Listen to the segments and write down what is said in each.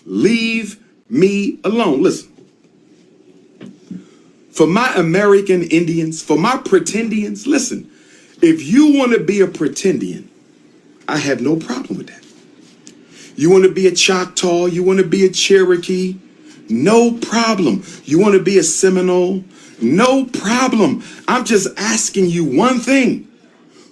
Leave me alone. Listen, for my American Indians, for my pretendians, listen, if you want to be a pretendian, I have no problem with that. You want to be a Choctaw, you want to be a Cherokee, no problem. You want to be a Seminole, no problem. I'm just asking you one thing.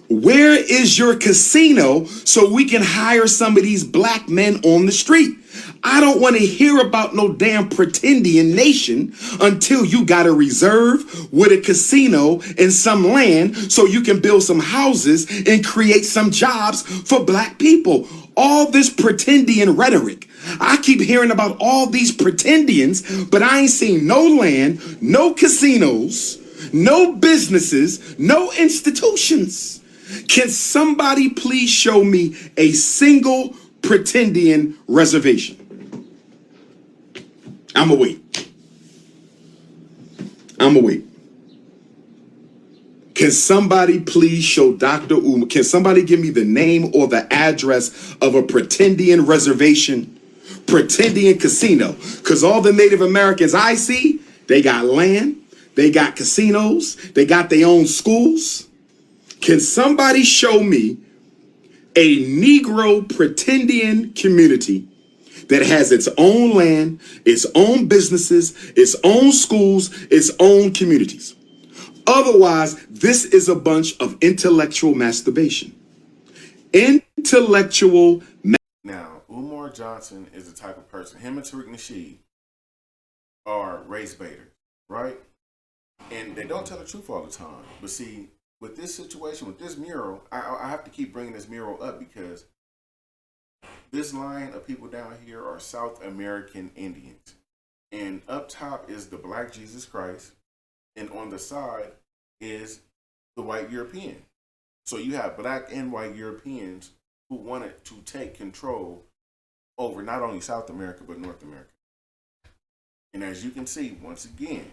Where is your casino so we can hire some of these black men on the street? I don't want to hear about no damn pretendian nation until you got a reserve with a casino and some land so you can build some houses and create some jobs for black people. All this pretendian rhetoric. I keep hearing about all these pretendians, but I ain't seen no land, no casinos, no businesses, no institutions. Can somebody please show me a single pretendian reservation? I'ma wait. Can somebody please show Dr. Umar? Can somebody give me the name or the address of a pretendian reservation, pretendian casino? Because all the Native Americans I see, they got land, they got casinos, they got their own schools. Can somebody show me a Negro pretendian community that has its own land, its own businesses, its own schools, its own communities? Otherwise, this is a bunch of intellectual masturbation. Now, Umar Johnson is the type of person, him and Tariq Nasheed are race baiters, right? And they don't tell the truth all the time. But see, with this situation, with this mural, I have to keep bringing this mural up because this line of people down here are South American Indians. And up top is the Black Jesus Christ. And on the side is the white European. So you have black and white Europeans who wanted to take control over not only South America, but North America. And as you can see, once again,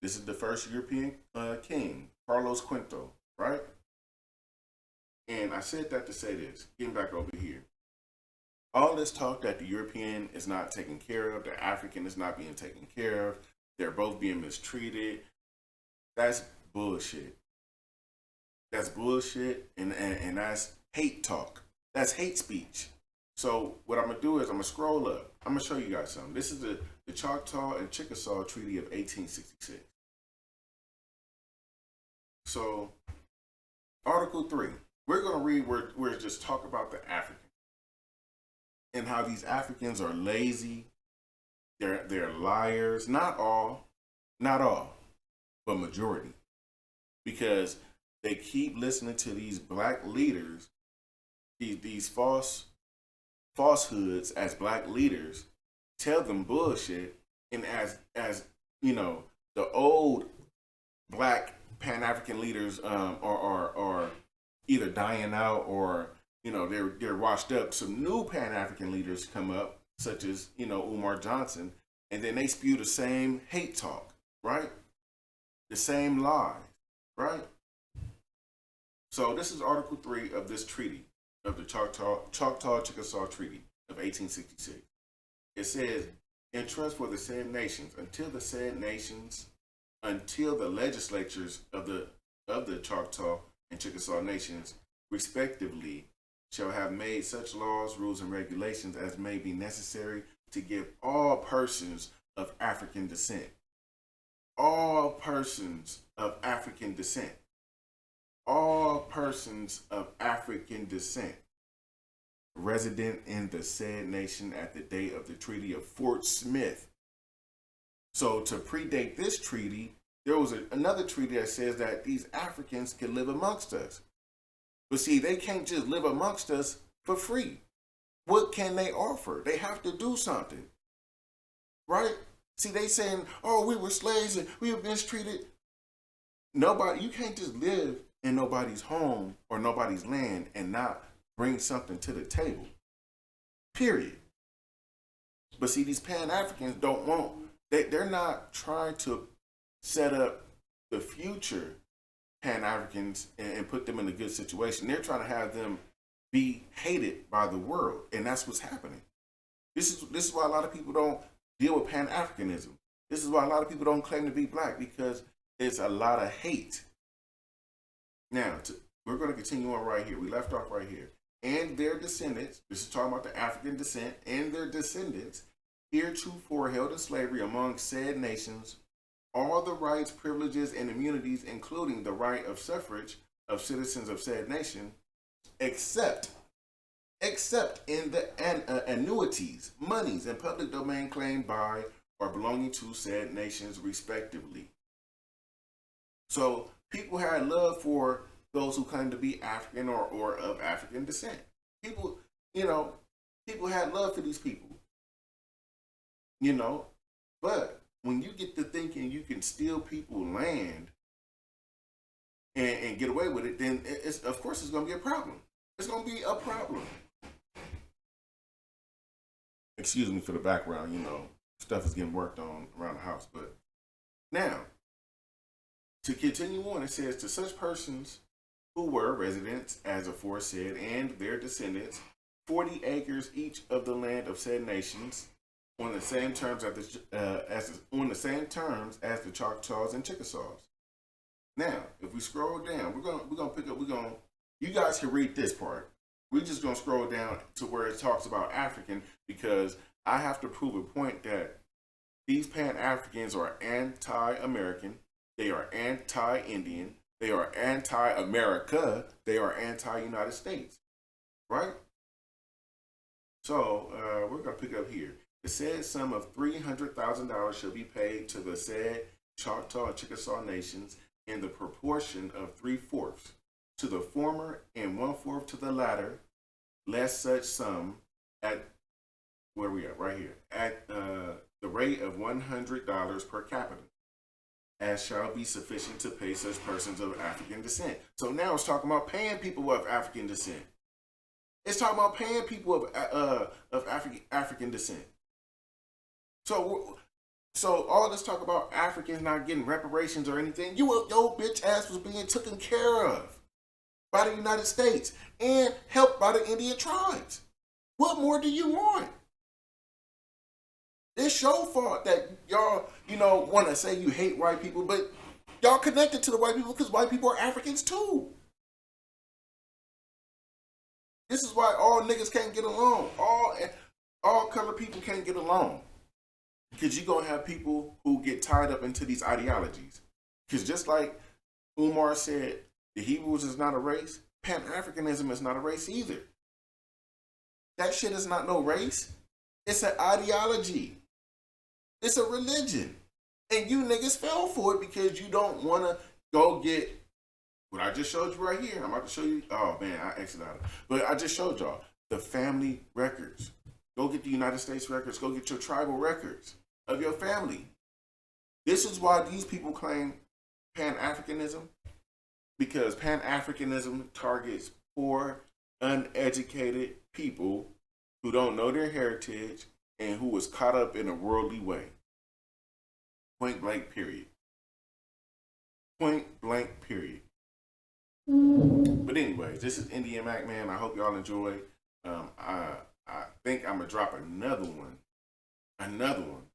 this is the first European king, Carlos Quinto, right? And I said that to say this, getting back over here. All this talk that the European is not taken care of, the African is not being taken care of, they're both being mistreated, that's bullshit. That's bullshit, and that's hate talk. That's hate speech. So what I'm going to do is I'm going to scroll up. I'm going to show you guys something. This is the Choctaw and Chickasaw Treaty of 1866. So, Article 3. We're going to read where it just talk about the African and how these Africans are lazy. They're liars. Not all, but majority. Because they keep listening to these black leaders, these falsehoods as black leaders, tell them bullshit, and as you know, the old black Pan-African leaders are either dying out or they're washed up. Some new Pan-African leaders come up, such as Umar Johnson, and then they spew the same hate talk, right? The same lies, right? So this is Article 3 of this treaty of the Choctaw-Chickasaw Treaty of 1866. It says, in trust for the said nations, until the legislatures of the Choctaw and Chickasaw nations, respectively, shall have made such laws, rules, and regulations as may be necessary to give all persons of African descent, resident in the said nation at the date of the Treaty of Fort Smith. So to predate this treaty, there was another treaty that says that these Africans can live amongst us. But see, they can't just live amongst us for free. What can they offer? They have to do something, right? See, they saying, oh, we were slaves and we were mistreated. You can't just live in nobody's home or nobody's land and not bring something to the table, period. But see, these Pan-Africans they're not trying to set up the future Pan-Africans and put them in a good situation. They're trying to have them be hated by the world, and that's what's happening. This is why a lot of people don't deal with Pan-Africanism. This is why a lot of people don't claim to be black, because it's a lot of hate. Now, we're going to continue on right here. We left off right here. And their descendants, this is talking about the African descent, and their descendants, heretofore held in slavery among said nations, all the rights, privileges, and immunities, including the right of suffrage of citizens of said nation, except in the annuities, monies, and public domain claimed by or belonging to said nations, respectively. So people had love for those who claim to be African or of African descent. People, people had love for these people. But when you get to thinking you can steal people's land and get away with it, then of course it's going to be a problem. It's going to be a problem. Excuse me for the background, stuff is getting worked on around the house. But now, to continue on, it says, to such persons who were residents, as aforesaid, and their descendants, 40 acres each of the land of said nations, on the same terms as the Choctaws and Chickasaws. Now, if we scroll down, we're gonna pick up. You guys can read this part. We're just gonna scroll down to where it talks about African, because I have to prove a point that these Pan-Africans are anti-American. They are anti-Indian. They are anti-America. They are anti-United States. Right? So we're gonna pick up here. The said sum of $300,000 shall be paid to the said Choctaw and Chickasaw nations in the proportion of 3/4 to the former and 1/4 to the latter, less such sum at, where we at? Right here. At the rate of $100 per capita, as shall be sufficient to pay such persons of African descent. So now it's talking about paying people of African descent. It's talking about paying people of African descent. So all this talk about Africans not getting reparations or anything, your bitch ass was being taken care of by the United States and helped by the Indian tribes. What more do you want? It's your fault that y'all, want to say you hate white people, but y'all connected to the white people because white people are Africans too. This is why all niggas can't get along. All colored people can't get along. Because you're going to have people who get tied up into these ideologies. Because just like Umar said, the Hebrews is not a race, Pan-Africanism is not a race either. That shit is not no race. It's an ideology. It's a religion. And you niggas fell for it because you don't want to go get what I just showed you right here. I'm about to show you. Oh, man, I exited out. But I just showed y'all the family records. Go get the United States records. Go get your tribal records of your family. This is why these people claim Pan-Africanism, because Pan-Africanism targets poor, uneducated people who don't know their heritage and who was caught up in a worldly way. Point blank, period. Point blank, period. But anyways, this is Indian Mac, man. I hope y'all enjoy. I think I'm gonna drop another one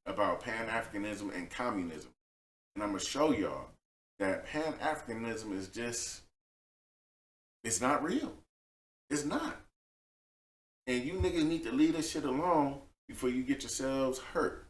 about Pan-Africanism and communism, and I'm gonna show y'all that Pan-Africanism is it's not real. It's not. And you niggas need to leave this shit alone before you get yourselves hurt.